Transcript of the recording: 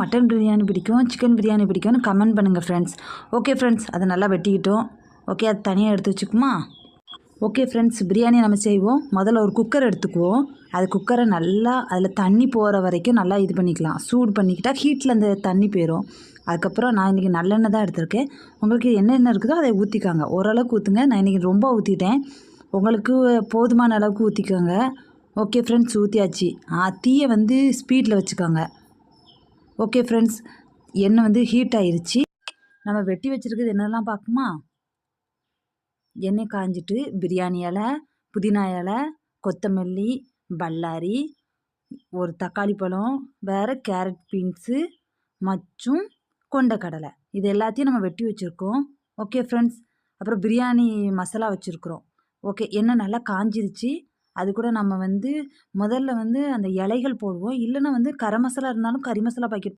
Mutton biryani பிடிக்கும், chicken biryani பிடிக்கும்னு comment பண்ணுங்கள் ஃப்ரெண்ட்ஸ். ஓகே ஃப்ரெண்ட்ஸ், அதை நல்லா வெட்டிக்கிட்டோம். ஓகே, அது தனியாக எடுத்து வச்சுக்குமா? ஓகே ஃப்ரெண்ட்ஸ், பிரியாணி நம்ம செய்வோம். முதல்ல ஒரு குக்கர் எடுத்துக்குவோம். அது குக்கரை நல்லா அதில் தண்ணி போகிற வரைக்கும் நல்லா இது பண்ணிக்கலாம். சூடு பண்ணிக்கிட்டால் ஹீட்டில் அந்த தண்ணி போயிடும். அதுக்கப்புறம் நான் இன்றைக்கி நல்லெண்ணெய் தான் எடுத்திருக்கேன். உங்களுக்கு என்னென்ன இருக்குதோ அதை ஊற்றிக்காங்க. ஓரளவுக்கு ஊற்றுங்க. நான் இன்றைக்கி ரொம்ப ஊற்றிட்டேன். உங்களுக்கு போதுமான அளவுக்கு ஊற்றிக்கோங்க. ஓகே ஃப்ரெண்ட்ஸ், ஊற்றியாச்சு. தீயை வந்து ஸ்பீடில் வச்சுக்கோங்க. ஓகே ஃப்ரெண்ட்ஸ், எண்ணெய் வந்து ஹீட் ஆயிடுச்சு. நம்ம வெட்டி வச்சுருக்குது என்னெல்லாம் பார்க்குமா? எண்ணெய் காஞ்சிட்டு பிரியாணி இலை, புதினா இலை, கொத்தமல்லி, பல்லாரி, ஒரு தக்காளி பழம், வேறு கேரட் பீன்ஸு மற்றும் கொண்டக்கடலை, இது எல்லாத்தையும் நம்ம வெட்டி வச்சுருக்கோம். ஓகே ஃப்ரெண்ட்ஸ், அப்புறம் பிரியாணி மசாலா வச்சுருக்குறோம். ஓகே, எண்ணெய் நல்லா காஞ்சிருச்சு. அது கூட நம்ம வந்து முதல்ல வந்து அந்த இலைகள் போடுவோம். இல்லைன்னா வந்து கரம் மசாலா இருந்தாலும் கறி மசாலா பாக்கெட்